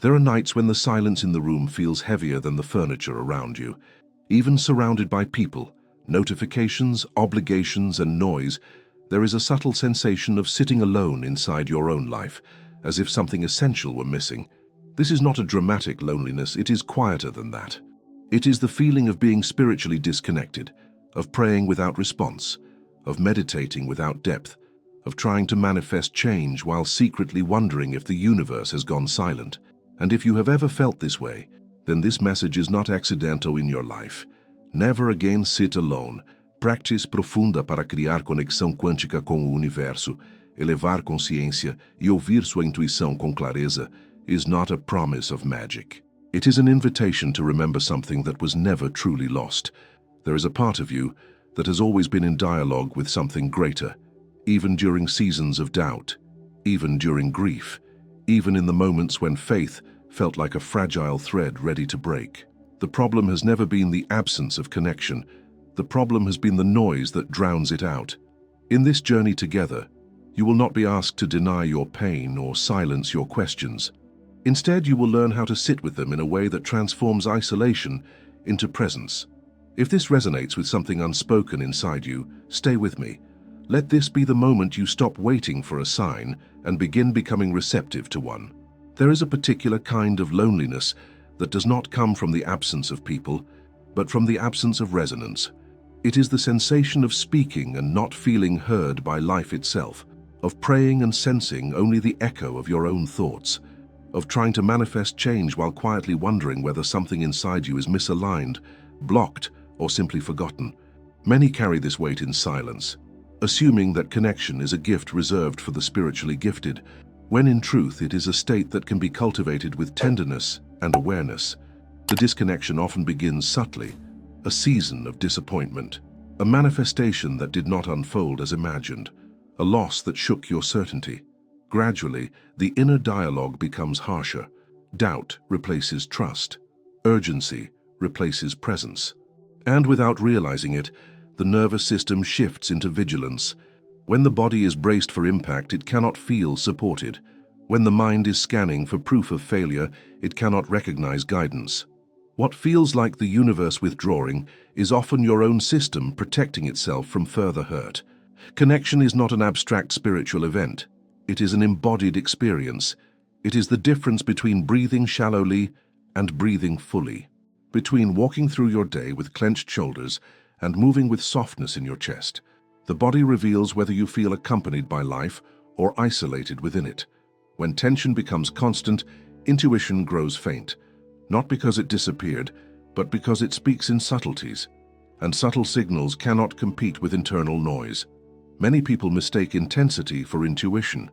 There are nights when the silence in the room feels heavier than the furniture around you. Even surrounded by people, notifications, obligations, and noise, there is a subtle sensation of sitting alone inside your own life, as if something essential were missing. This is not a dramatic loneliness, it is quieter than that. It is the feeling of being spiritually disconnected, of praying without response, of meditating without depth, of trying to manifest change while secretly wondering if the universe has gone silent. And if you have ever felt this way, then this message is not accidental in your life. Never again sit alone. Practice profunda para criar conexão quântica com o universo, elevar consciência e ouvir sua intuição com clareza is not a promise of magic. It is an invitation to remember something that was never truly lost. There is a part of you that has always been in dialogue with something greater, even during seasons of doubt, even during grief, even in the moments when faith felt like a fragile thread ready to break. The problem has never been the absence of connection. The problem has been the noise that drowns it out. In this journey together, you will not be asked to deny your pain or silence your questions. Instead, you will learn how to sit with them in a way that transforms isolation into presence. If this resonates with something unspoken inside you, stay with me. Let this be the moment you stop waiting for a sign and begin becoming receptive to one. There is a particular kind of loneliness that does not come from the absence of people, but from the absence of resonance. It is the sensation of speaking and not feeling heard by life itself, of praying and sensing only the echo of your own thoughts, of trying to manifest change while quietly wondering whether something inside you is misaligned, blocked, or simply forgotten. Many carry this weight in silence, assuming that connection is a gift reserved for the spiritually gifted, when in truth it is a state that can be cultivated with tenderness and awareness. The disconnection often begins subtly, a season of disappointment, a manifestation that did not unfold as imagined, a loss that shook your certainty. Gradually, the inner dialogue becomes harsher. Doubt replaces trust. Urgency replaces presence. And without realizing it, the nervous system shifts into vigilance. When the body is braced for impact, it cannot feel supported. When the mind is scanning for proof of failure, it cannot recognize guidance. What feels like the universe withdrawing is often your own system protecting itself from further hurt. Connection is not an abstract spiritual event. It is an embodied experience. It is the difference between breathing shallowly and breathing fully, between walking through your day with clenched shoulders and moving with softness in your chest. The body reveals whether you feel accompanied by life or isolated within it. When tension becomes constant, intuition grows faint, not because it disappeared, but because it speaks in subtleties, and subtle signals cannot compete with internal noise. Many people mistake intensity for intuition.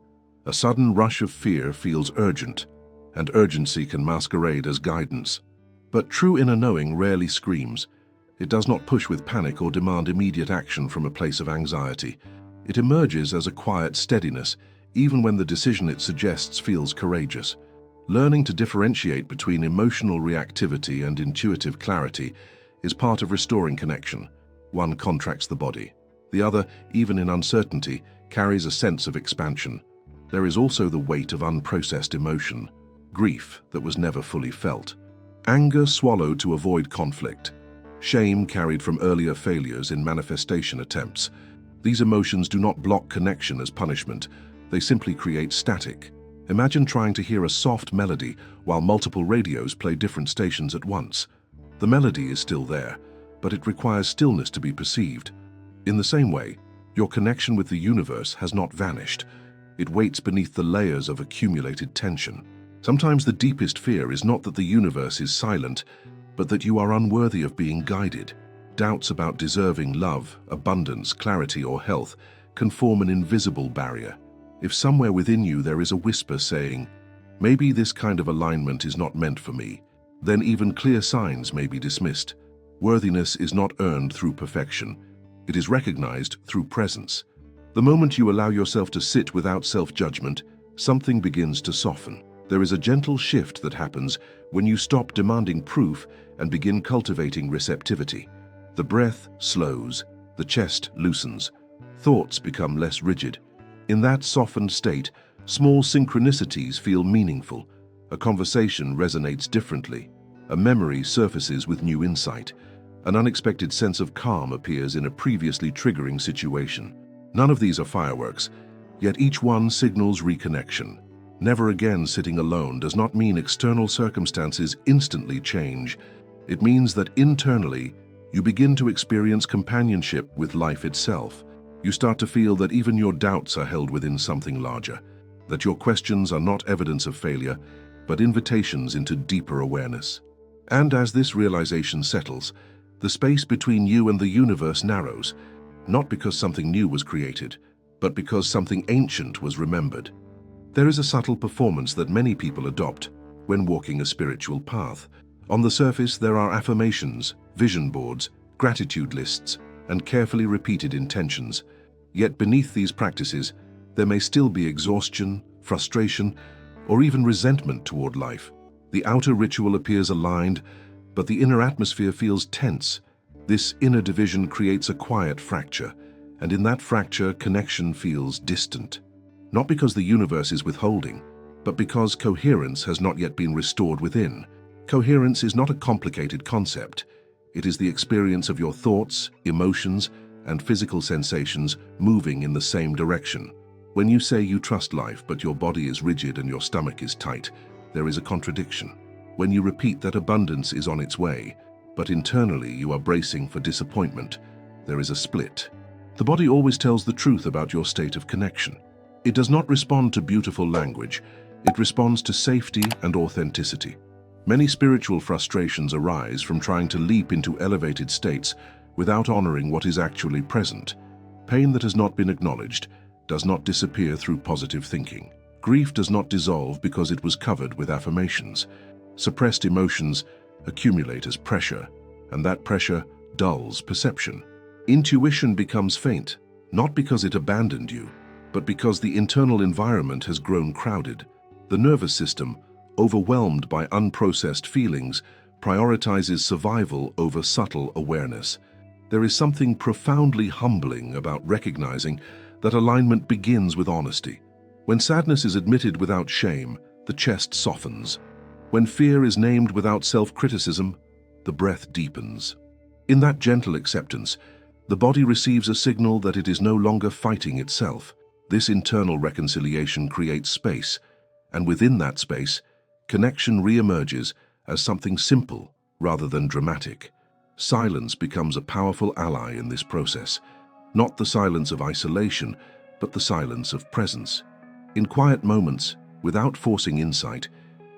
A sudden rush of fear feels urgent, and urgency can masquerade as guidance. But true inner knowing rarely screams. It does not push with panic or demand immediate action from a place of anxiety. It emerges as a quiet steadiness, even when the decision it suggests feels courageous. Learning to differentiate between emotional reactivity and intuitive clarity is part of restoring connection. One contracts the body. The other, even in uncertainty, carries a sense of expansion. There is also the weight of unprocessed emotion, grief that was never fully felt, anger swallowed to avoid conflict, shame carried from earlier failures in manifestation attempts. These emotions do not block connection as punishment, they simply create static. Imagine trying to hear a soft melody while multiple radios play different stations at once. The melody is still there, but it requires stillness to be perceived. In the same way, your connection with the universe has not vanished. It waits beneath the layers of accumulated tension. Sometimes the deepest fear is not that the universe is silent, but that you are unworthy of being guided. Doubts about deserving love, abundance, clarity, or health can form an invisible barrier. If somewhere within you there is a whisper saying, "Maybe this kind of alignment is not meant for me," then even clear signs may be dismissed. Worthiness is not earned through perfection. It is recognized through presence. The moment you allow yourself to sit without self-judgment, something begins to soften. There is a gentle shift that happens when you stop demanding proof and begin cultivating receptivity. The breath slows, the chest loosens, thoughts become less rigid. In that softened state, small synchronicities feel meaningful. A conversation resonates differently. A memory surfaces with new insight. An unexpected sense of calm appears in a previously triggering situation. None of these are fireworks, yet each one signals reconnection. Never again sitting alone does not mean external circumstances instantly change. It means that internally, you begin to experience companionship with life itself. You start to feel that even your doubts are held within something larger, that your questions are not evidence of failure, but invitations into deeper awareness. And as this realization settles, the space between you and the universe narrows, not because something new was created, but because something ancient was remembered. There is a subtle performance that many people adopt when walking a spiritual path. On the surface, there are affirmations, vision boards, gratitude lists, and carefully repeated intentions. Yet beneath these practices, there may still be exhaustion, frustration, or even resentment toward life. The outer ritual appears aligned, but the inner atmosphere feels tense. This inner division creates a quiet fracture, and in that fracture, connection feels distant. Not because the universe is withholding, but because coherence has not yet been restored within. Coherence is not a complicated concept. It is the experience of your thoughts, emotions, and physical sensations moving in the same direction. When you say you trust life, but your body is rigid and your stomach is tight, there is a contradiction. When you repeat that abundance is on its way, but internally you are bracing for disappointment, there is a split. The body always tells the truth about your state of connection. It does not respond to beautiful language. It responds to safety and authenticity. Many spiritual frustrations arise from trying to leap into elevated states without honoring what is actually present. Pain that has not been acknowledged does not disappear through positive thinking. Grief does not dissolve because it was covered with affirmations. Suppressed emotions accumulate as pressure, and that pressure dulls perception. Intuition becomes faint, not because it abandoned you, but because the internal environment has grown crowded. The nervous system, overwhelmed by unprocessed feelings, prioritizes survival over subtle awareness. There is something profoundly humbling about recognizing that alignment begins with honesty. When sadness is admitted without shame, the chest softens. When fear is named without self-criticism, the breath deepens. In that gentle acceptance, the body receives a signal that it is no longer fighting itself. This internal reconciliation creates space, and within that space, connection re-emerges as something simple rather than dramatic. Silence becomes a powerful ally in this process, not the silence of isolation, but the silence of presence. In quiet moments, without forcing insight,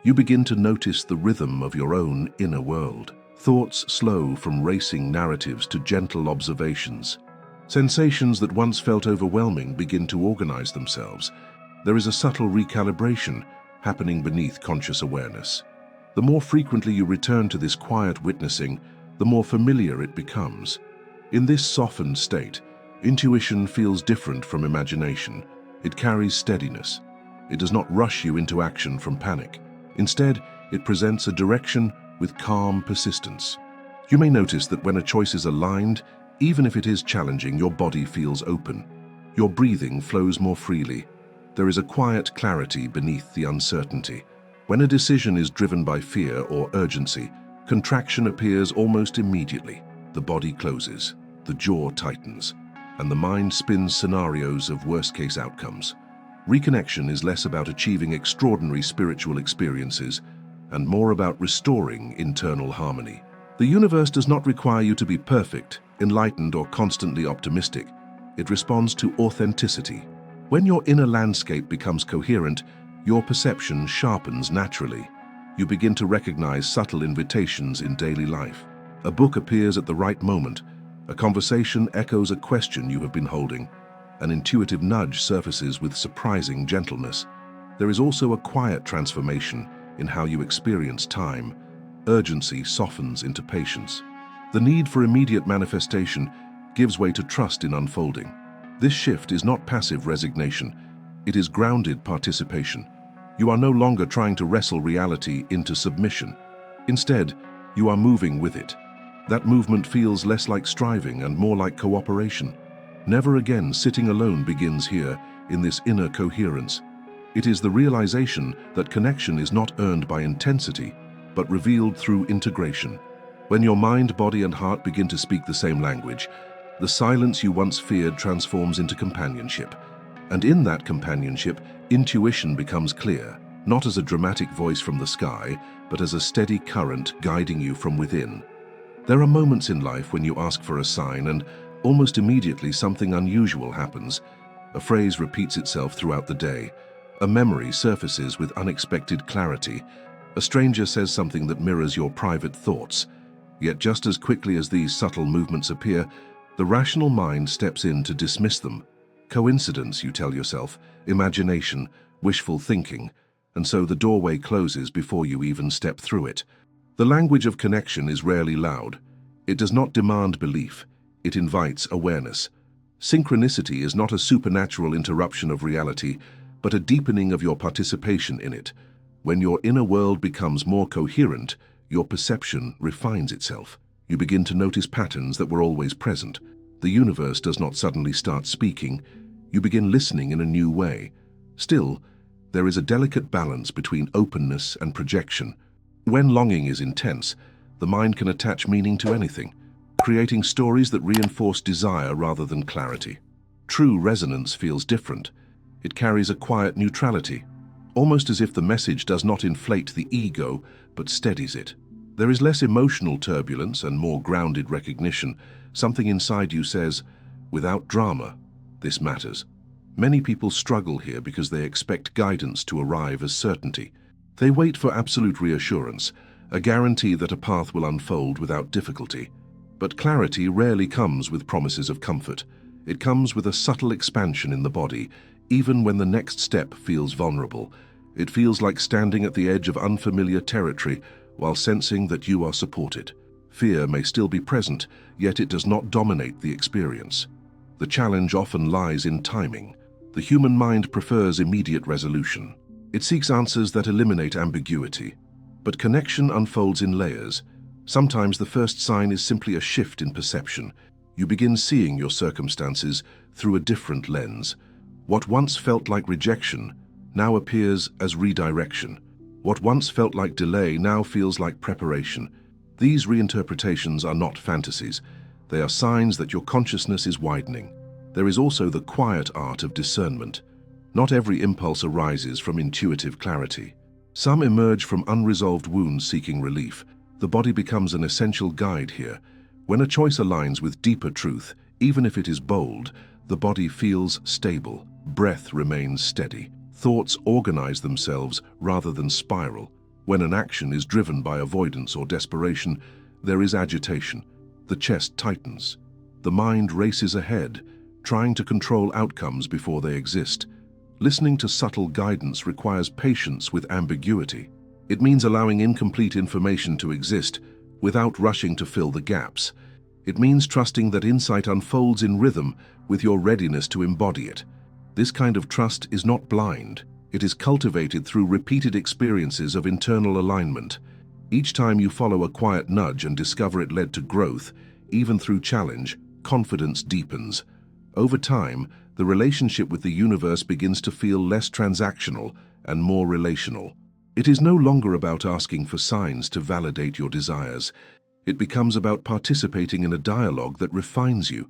you begin to notice the rhythm of your own inner world. Thoughts slow from racing narratives to gentle observations. Sensations that once felt overwhelming begin to organize themselves. There is a subtle recalibration happening beneath conscious awareness. The more frequently you return to this quiet witnessing, the more familiar it becomes. In this softened state, intuition feels different from imagination. It carries steadiness. It does not rush you into action from panic. Instead, it presents a direction with calm persistence. You may notice that when a choice is aligned, even if it is challenging, your body feels open. Your breathing flows more freely. There is a quiet clarity beneath the uncertainty. When a decision is driven by fear or urgency, contraction appears almost immediately. The body closes, the jaw tightens, and the mind spins scenarios of worst-case outcomes. Reconnection is less about achieving extraordinary spiritual experiences and more about restoring internal harmony. The universe does not require you to be perfect, enlightened, or constantly optimistic. It responds to authenticity. When your inner landscape becomes coherent, your perception sharpens naturally. You begin to recognize subtle invitations in daily life. A book appears at the right moment. A conversation echoes a question you have been holding. An intuitive nudge surfaces with surprising gentleness. There is also a quiet transformation in how you experience time. Urgency softens into patience. The need for immediate manifestation gives way to trust in unfolding. This shift is not passive resignation. It is grounded participation. You are no longer trying to wrestle reality into submission. Instead, you are moving with it. That movement feels less like striving and more like cooperation. Never again sitting alone begins here in this inner coherence. It is the realization that connection is not earned by intensity, but revealed through integration. When your mind, body, and heart begin to speak the same language, the silence you once feared transforms into companionship. And in that companionship, intuition becomes clear, not as a dramatic voice from the sky, but as a steady current guiding you from within. There are moments in life when you ask for a sign and almost immediately something unusual happens. A phrase repeats itself throughout the day. A memory surfaces with unexpected clarity. A stranger says something that mirrors your private thoughts. Yet just as quickly as these subtle movements appear, the rational mind steps in to dismiss them. Coincidence, you tell yourself, imagination, wishful thinking, and so the doorway closes before you even step through it. The language of connection is rarely loud. It does not demand belief. It invites awareness. Synchronicity is not a supernatural interruption of reality, but a deepening of your participation in it. When your inner world becomes more coherent, your perception refines itself. You begin to notice patterns that were always present. The universe does not suddenly start speaking. You begin listening in a new way. Still, there is a delicate balance between openness and projection. When longing is intense, the mind can attach meaning to anything, creating stories that reinforce desire rather than clarity. True resonance feels different. It carries a quiet neutrality, almost as if the message does not inflate the ego, but steadies it. There is less emotional turbulence and more grounded recognition. Something inside you says, without drama, this matters. Many people struggle here because they expect guidance to arrive as certainty. They wait for absolute reassurance, a guarantee that a path will unfold without difficulty. But clarity rarely comes with promises of comfort. It comes with a subtle expansion in the body, even when the next step feels vulnerable. It feels like standing at the edge of unfamiliar territory while sensing that you are supported. Fear may still be present, yet it does not dominate the experience. The challenge often lies in timing. The human mind prefers immediate resolution. It seeks answers that eliminate ambiguity. But connection unfolds in layers. Sometimes the first sign is simply a shift in perception. You begin seeing your circumstances through a different lens. What once felt like rejection now appears as redirection. What once felt like delay now feels like preparation. These reinterpretations are not fantasies. They are signs that your consciousness is widening. There is also the quiet art of discernment. Not every impulse arises from intuitive clarity. Some emerge from unresolved wounds seeking relief. The body becomes an essential guide here. When a choice aligns with deeper truth, even if it is bold, the body feels stable. Breath remains steady. Thoughts organize themselves rather than spiral. When an action is driven by avoidance or desperation, there is agitation. The chest tightens. The mind races ahead, trying to control outcomes before they exist. Listening to subtle guidance requires patience with ambiguity. It means allowing incomplete information to exist without rushing to fill the gaps. It means trusting that insight unfolds in rhythm with your readiness to embody it. This kind of trust is not blind. It is cultivated through repeated experiences of internal alignment. Each time you follow a quiet nudge and discover it led to growth, even through challenge, confidence deepens. Over time, the relationship with the universe begins to feel less transactional and more relational. It is no longer about asking for signs to validate your desires. It becomes about participating in a dialogue that refines you.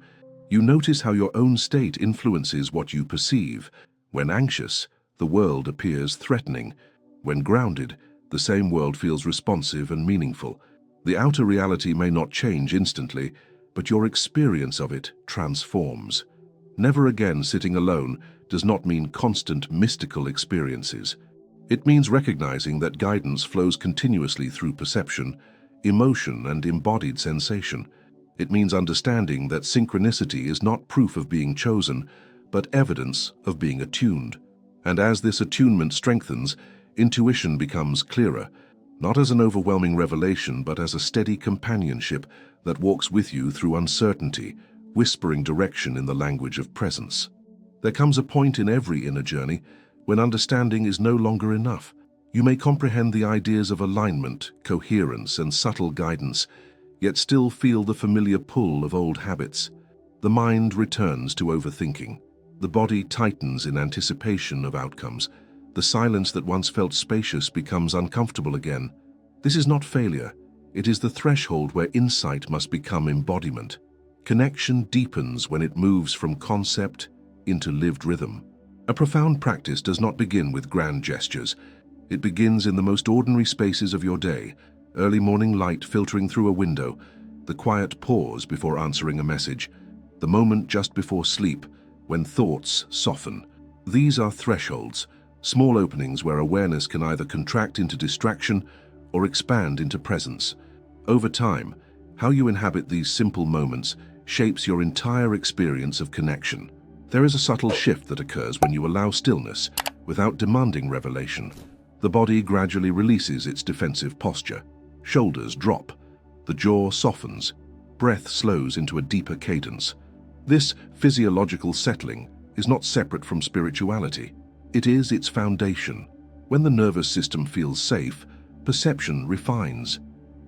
You notice how your own state influences what you perceive. When anxious, the world appears threatening. When grounded, the same world feels responsive and meaningful. The outer reality may not change instantly, but your experience of it transforms. Never again sitting alone does not mean constant mystical experiences. It means recognizing that guidance flows continuously through perception, emotion, and embodied sensation. It means understanding that synchronicity is not proof of being chosen, but evidence of being attuned. And as this attunement strengthens, intuition becomes clearer, not as an overwhelming revelation, but as a steady companionship that walks with you through uncertainty, whispering direction in the language of presence. There comes a point in every inner journey when understanding is no longer enough. You may comprehend the ideas of alignment, coherence, and subtle guidance, yet still feel the familiar pull of old habits. The mind returns to overthinking. The body tightens in anticipation of outcomes. The The silence that once felt spacious becomes uncomfortable again. This is not failure. It is the threshold where insight must become embodiment. Connection deepens when it moves from concept into lived rhythm. A profound practice does not begin with grand gestures. It begins in the most ordinary spaces of your day: early morning light filtering through a window, the quiet pause before answering a message, the moment just before sleep when thoughts soften. These are thresholds, small openings where awareness can either contract into distraction or expand into presence. Over time, how you inhabit these simple moments shapes your entire experience of connection. There is a subtle shift that occurs when you allow stillness without demanding revelation. The body gradually releases its defensive posture. Shoulders drop, the jaw softens, breath slows into a deeper cadence. This physiological settling is not separate from spirituality. It is its foundation. When the nervous system feels safe, perception refines.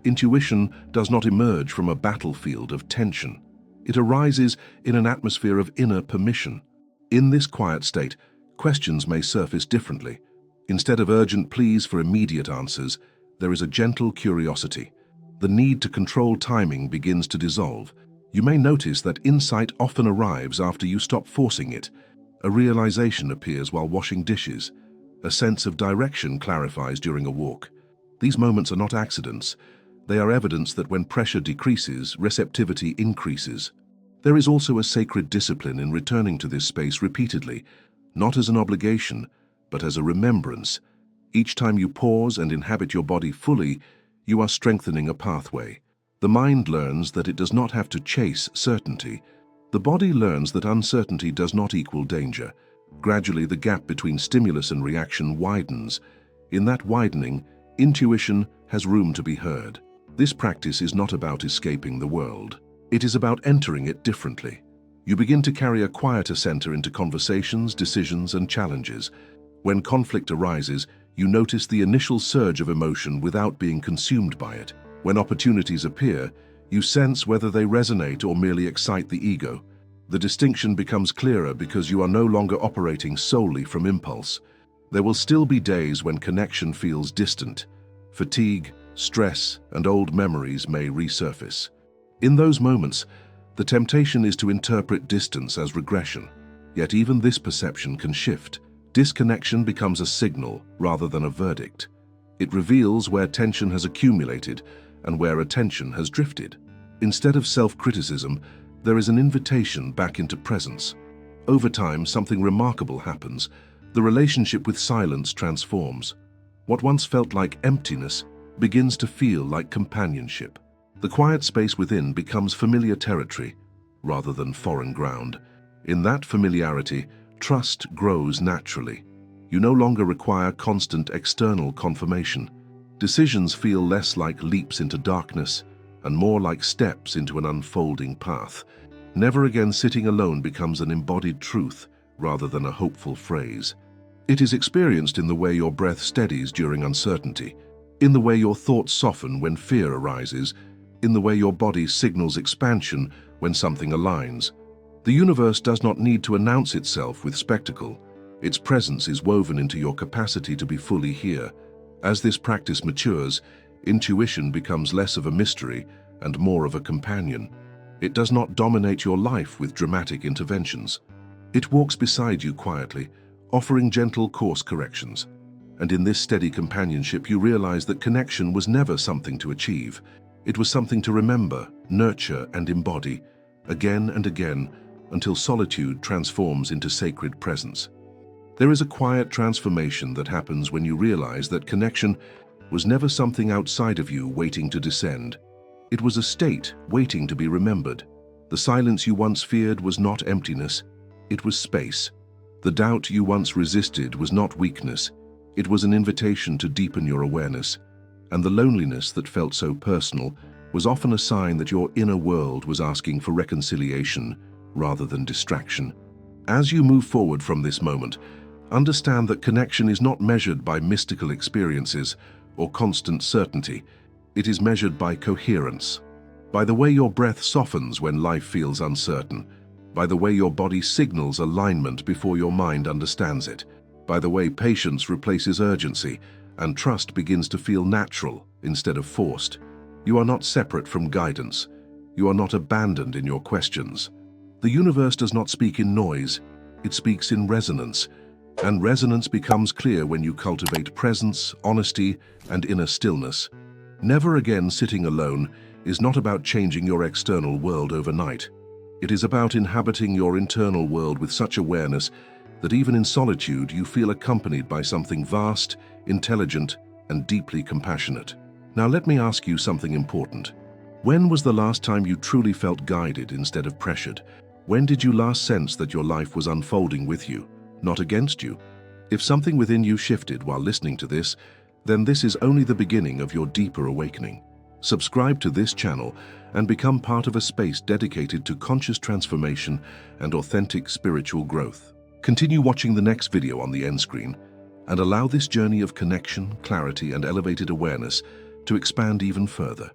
Intuition does not emerge from a battlefield of tension. It arises in an atmosphere of inner permission. In this quiet state, questions may surface differently. Instead of urgent pleas for immediate answers, there is a gentle curiosity. The need to control timing begins to dissolve. You may notice that insight often arrives after you stop forcing it. A realization appears while washing dishes. A sense of direction clarifies during a walk. These moments are not accidents. They are evidence that when pressure decreases, receptivity increases. There is also a sacred discipline in returning to this space repeatedly, not as an obligation, but as a remembrance. Each time you pause and inhabit your body fully, you are strengthening a pathway. The mind learns that it does not have to chase certainty. The body learns that uncertainty does not equal danger. Gradually, the gap between stimulus and reaction widens. In that widening, intuition has room to be heard. This practice is not about escaping the world. It is about entering it differently. You begin to carry a quieter center into conversations, decisions, and challenges. When conflict arises, you notice the initial surge of emotion without being consumed by it. When opportunities appear, you sense whether they resonate or merely excite the ego. The distinction becomes clearer because you are no longer operating solely from impulse. There will still be days when connection feels distant. Fatigue, stress, and old memories may resurface. In those moments, the temptation is to interpret distance as regression. Yet even this perception can shift. Disconnection becomes a signal rather than a verdict. It reveals where tension has accumulated and where attention has drifted. Instead of self-criticism, there is an invitation back into presence. Over time, something remarkable happens. The relationship with silence transforms. What once felt like emptiness begins to feel like companionship. The quiet space within becomes familiar territory rather than foreign ground. In that familiarity, trust grows naturally. You no longer require constant external confirmation. Decisions feel less like leaps into darkness and more like steps into an unfolding path. Never again sitting alone becomes an embodied truth rather than a hopeful phrase. It is experienced in the way your breath steadies during uncertainty, in the way your thoughts soften when fear arises, in the way your body signals expansion when something aligns. The universe does not need to announce itself with spectacle. Its presence is woven into your capacity to be fully here. As this practice matures, intuition becomes less of a mystery and more of a companion. It does not dominate your life with dramatic interventions. It walks beside you quietly, offering gentle course corrections. And in this steady companionship, you realize that connection was never something to achieve. It was something to remember, nurture, and embody, again and again, until solitude transforms into sacred presence. There is a quiet transformation that happens when you realize that connection was never something outside of you waiting to descend. It was a state waiting to be remembered. The silence you once feared was not emptiness, it was space. The doubt you once resisted was not weakness, it was an invitation to deepen your awareness. And the loneliness that felt so personal was often a sign that your inner world was asking for reconciliation rather than distraction. As you move forward from this moment, understand that connection is not measured by mystical experiences or constant certainty. It is measured by coherence, by the way your breath softens when life feels uncertain, by the way your body signals alignment before your mind understands it. By the way, patience replaces urgency, and trust begins to feel natural instead of forced. You are not separate from guidance. You are not abandoned in your questions. The universe does not speak in noise, it speaks in resonance. And resonance becomes clear when you cultivate presence, honesty, and inner stillness. Never again sitting alone is not about changing your external world overnight. It is about inhabiting your internal world with such awareness that even in solitude you feel accompanied by something vast, intelligent, and deeply compassionate. Now let me ask you something important. When was the last time you truly felt guided instead of pressured? When did you last sense that your life was unfolding with you, not against you? If something within you shifted while listening to this, then this is only the beginning of your deeper awakening. Subscribe to this channel and become part of a space dedicated to conscious transformation and authentic spiritual growth. Continue watching the next video on the end screen and allow this journey of connection, clarity, and elevated awareness to expand even further.